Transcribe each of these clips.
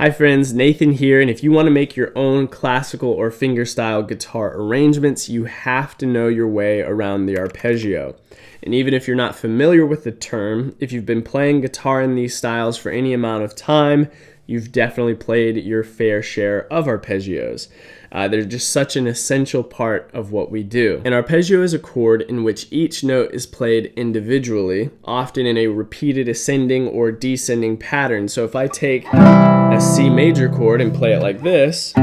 Hi friends, Nathan here, and if you want to make your own classical or fingerstyle guitar arrangements, you have to know your way around the arpeggio. And even if you're not familiar with the term, if you've been playing guitar in these styles for any amount of time, you've definitely played your fair share of arpeggios. They're just such an essential part of what we do. An arpeggio is a chord in which each note is played individually, often in a repeated ascending or descending pattern. So if I take a C major chord and play it like this,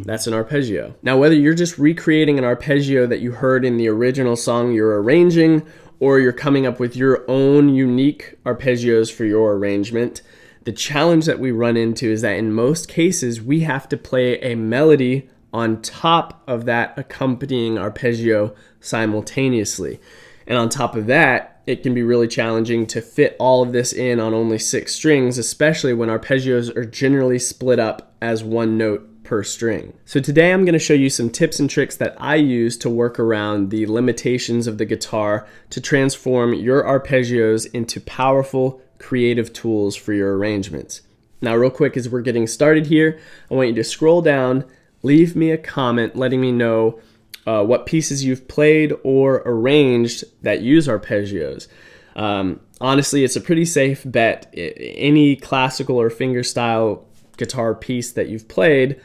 that's an arpeggio. Now, whether you're just recreating an arpeggio that you heard in the original song you're arranging, or you're coming up with your own unique arpeggios for your arrangement, the challenge that we run into is that in most cases, we have to play a melody on top of that accompanying arpeggio simultaneously. And on top of that, it can be really challenging to fit all of this in on only 6 strings, especially when arpeggios are generally split up as one note per string. So today I'm going to show you some tips and tricks that I use to work around the limitations of the guitar to transform your arpeggios into powerful, creative tools for your arrangements. Now, real quick, as we're getting started here, I want you to scroll down, leave me a comment letting me know what pieces you've played or arranged that use arpeggios. Honestly, it's a pretty safe bet. Any classical or fingerstyle guitar piece that you've played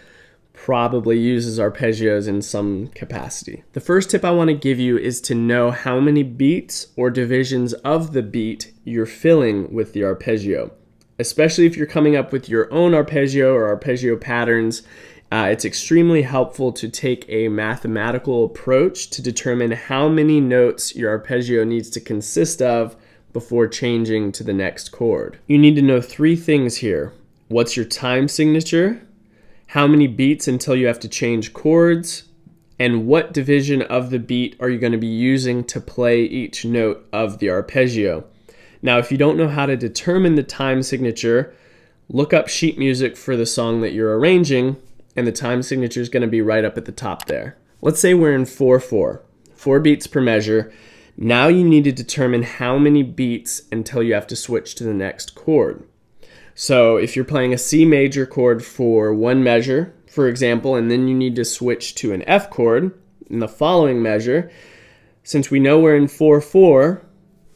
probably uses arpeggios in some capacity. The first tip I want to give you is to know how many beats or divisions of the beat you're filling with the arpeggio. Especially if you're coming up with your own arpeggio or arpeggio patterns, it's extremely helpful to take a mathematical approach to determine how many notes your arpeggio needs to consist of before changing to the next chord. You need to know 3 things here. What's your time signature? How many beats until you have to change chords? And what division of the beat are you going to be using to play each note of the arpeggio? Now, if you don't know how to determine the time signature, look up sheet music for the song that you're arranging, and the time signature is going to be right up at the top there. Let's say we're in 4/4, 4 beats per measure. Now you need to determine how many beats until you have to switch to the next chord. So if you're playing a C major chord for 1 measure, for example, and then you need to switch to an F chord in the following measure, since we know we're in 4/4,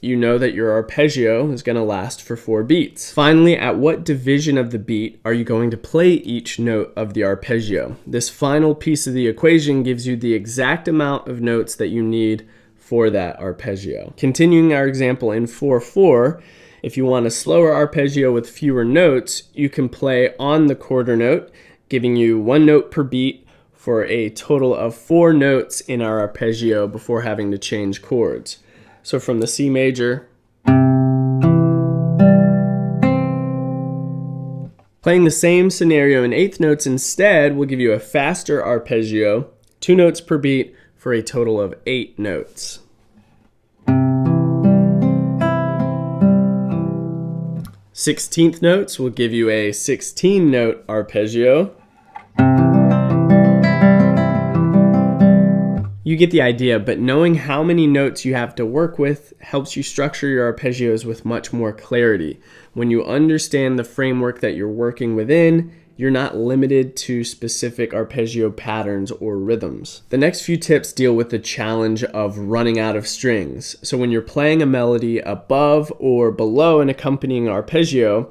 you know that your arpeggio is going to last for 4 beats. Finally, at what division of the beat are you going to play each note of the arpeggio? This final piece of the equation gives you the exact amount of notes that you need for that arpeggio. Continuing our example in 4/4, if you want a slower arpeggio with fewer notes, you can play on the quarter note, giving you 1 note per beat for a total of 4 notes in our arpeggio before having to change chords. So from the C major, playing the same scenario in 1/8 notes instead will give you a faster arpeggio, 2 notes per beat for a total of 8 notes. 16th notes will give you a 16-note arpeggio. You get the idea, but knowing how many notes you have to work with helps you structure your arpeggios with much more clarity. When you understand the framework that you're working within, you're not limited to specific arpeggio patterns or rhythms. The next few tips deal with the challenge of running out of strings. So when you're playing a melody above or below an accompanying arpeggio,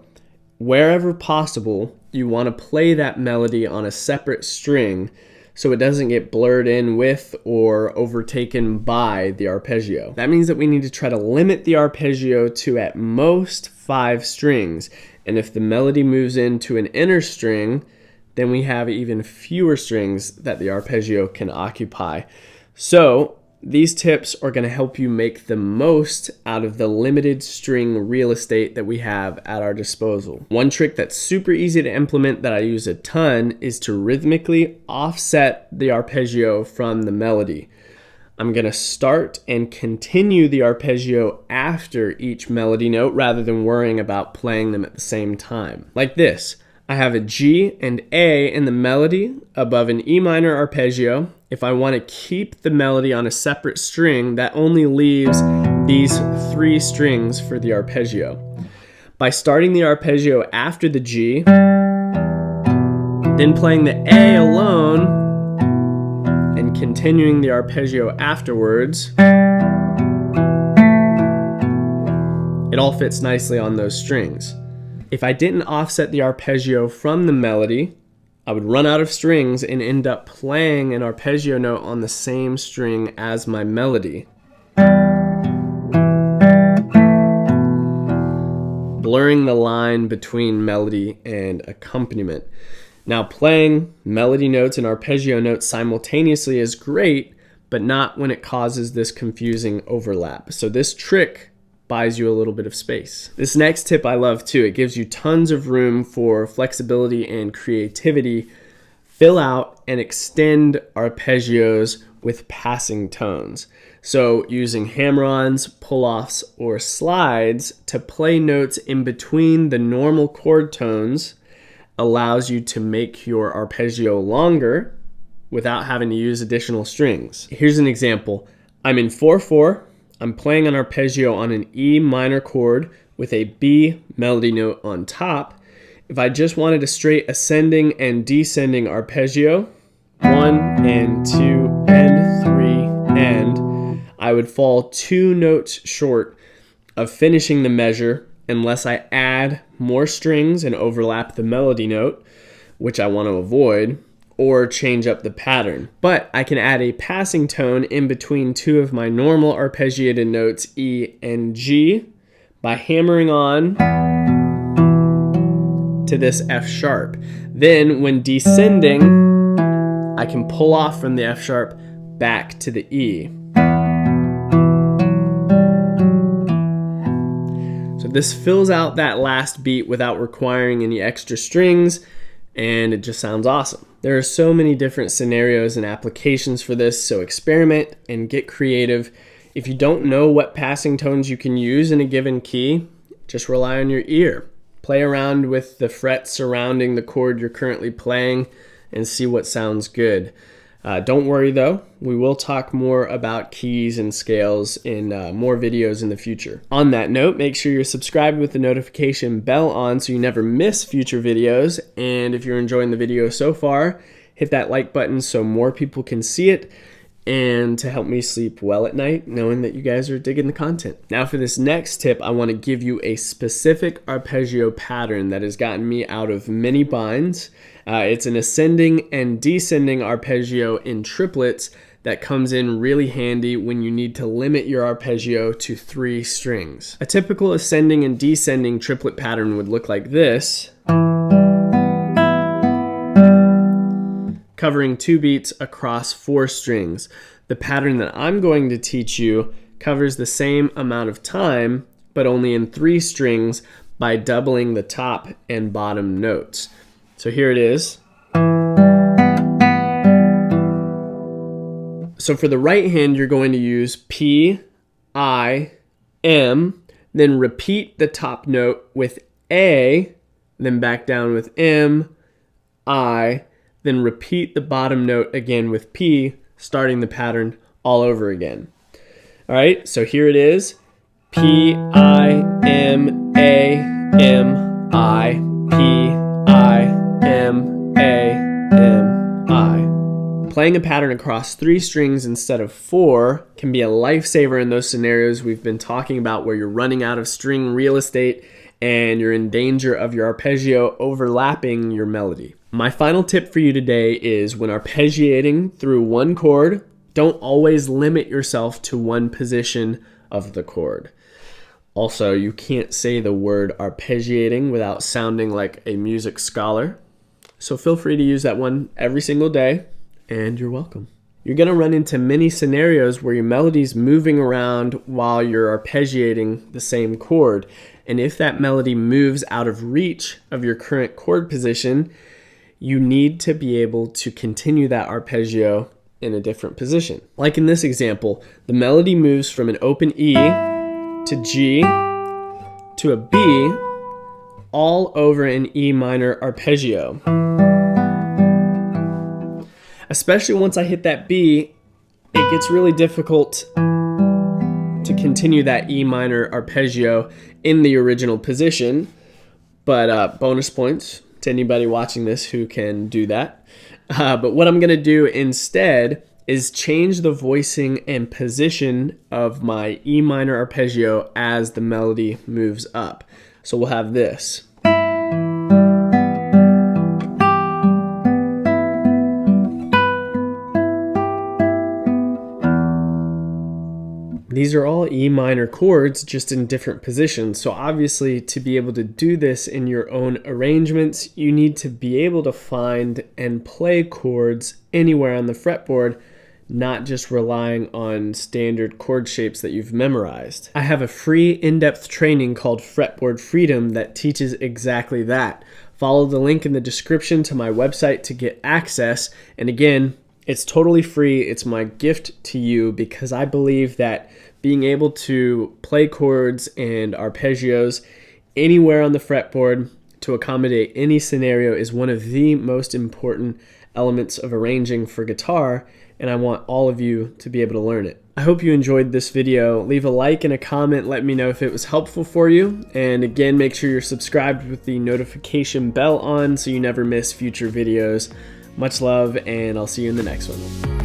wherever possible, you want to play that melody on a separate string so it doesn't get blurred in with or overtaken by the arpeggio. That means that we need to try to limit the arpeggio to at most 5 strings. And if the melody moves into an inner string, then we have even fewer strings that the arpeggio can occupy. So these tips are going to help you make the most out of the limited string real estate that we have at our disposal. One trick that's super easy to implement that I use a ton is to rhythmically offset the arpeggio from the melody. I'm going to start and continue the arpeggio after each melody note rather than worrying about playing them at the same time. Like this. I have a G and A in the melody above an E minor arpeggio. If I want to keep the melody on a separate string, that only leaves these 3 strings for the arpeggio. by starting the arpeggio after the G, then playing the A alone, and continuing the arpeggio afterwards. It all fits nicely on those strings. If I didn't offset the arpeggio from the melody, I would run out of strings and end up playing an arpeggio note on the same string as my melody, blurring the line between melody and accompaniment. Now, playing melody notes and arpeggio notes simultaneously is great, but not when it causes this confusing overlap. So this trick buys you a little bit of space. This next tip I love too. It gives you tons of room for flexibility and creativity. Fill out and extend arpeggios with passing tones. So using hammer-ons, pull-offs, or slides to play notes in between the normal chord tones allows you to make your arpeggio longer without having to use additional strings. Here's an example. I'm in 4/4. I'm playing an arpeggio on an E minor chord with a B melody note on top. If I just wanted a straight ascending and descending arpeggio, 1 and 2 and 3 and, I would fall 2 notes short of finishing the measure unless I add more strings and overlap the melody note, which I want to avoid, or change up the pattern. But I can add a passing tone in between 2 of my normal arpeggiated notes, E and G, by hammering on to this F sharp. Then when descending, I can pull off from the F sharp back to the E. So this fills out that last beat without requiring any extra strings, and it just sounds awesome. There are so many different scenarios and applications for this, so experiment and get creative. If you don't know what passing tones you can use in a given key, just rely on your ear. Play around with the frets surrounding the chord you're currently playing and see what sounds good. Don't worry though, we will talk more about keys and scales in more videos in the future. On that note, make sure you're subscribed with the notification bell on so you never miss future videos. And if you're enjoying the video so far, hit that like button so more people can see it and to help me sleep well at night knowing that you guys are digging the content. Now for this next tip, I want to give you a specific arpeggio pattern that has gotten me out of many binds. It's an ascending and descending arpeggio in triplets that comes in really handy when you need to limit your arpeggio to 3 strings. A typical ascending and descending triplet pattern would look like this, covering 2 beats across 4 strings. The pattern that I'm going to teach you covers the same amount of time, but only in 3 strings by doubling the top and bottom notes. So here it is. So for the right hand, you're going to use P, I, M, then repeat the top note with A, then back down with M, I, then repeat the bottom note again with P, starting the pattern all over again. All right, so here it is. P, I, M, A, M, I, P, I, M, A, M, I. Playing a pattern across 3 strings instead of 4 can be a lifesaver in those scenarios we've been talking about where you're running out of string real estate and you're in danger of your arpeggio overlapping your melody. My final tip for you today is when arpeggiating through one chord, don't always limit yourself to one position of the chord. Also, you can't say the word arpeggiating without sounding like a music scholar. So feel free to use that one every single day, and you're welcome. You're going to run into many scenarios where your melody's moving around while you're arpeggiating the same chord. And if that melody moves out of reach of your current chord position, you need to be able to continue that arpeggio in a different position. Like in this example, the melody moves from an open E to G to a B all over an E minor arpeggio. Especially once I hit that B, it gets really difficult to continue that E minor arpeggio in the original position, but bonus points to anybody watching this who can do that. But what I'm going to do instead is change the voicing and position of my E minor arpeggio as the melody moves up. So we'll have this. These are all E minor chords, just in different positions. So obviously, to be able to do this in your own arrangements, you need to be able to find and play chords anywhere on the fretboard, not just relying on standard chord shapes that you've memorized. I have a free in-depth training called Fretboard Freedom that teaches exactly that. Follow the link in the description to my website to get access. And again, it's totally free. It's my gift to you because I believe that being able to play chords and arpeggios anywhere on the fretboard to accommodate any scenario is one of the most important elements of arranging for guitar, and I want all of you to be able to learn it. I hope you enjoyed this video. Leave a like and a comment. Let me know if it was helpful for you. And again, make sure you're subscribed with the notification bell on so you never miss future videos. Much love, and I'll see you in the next one.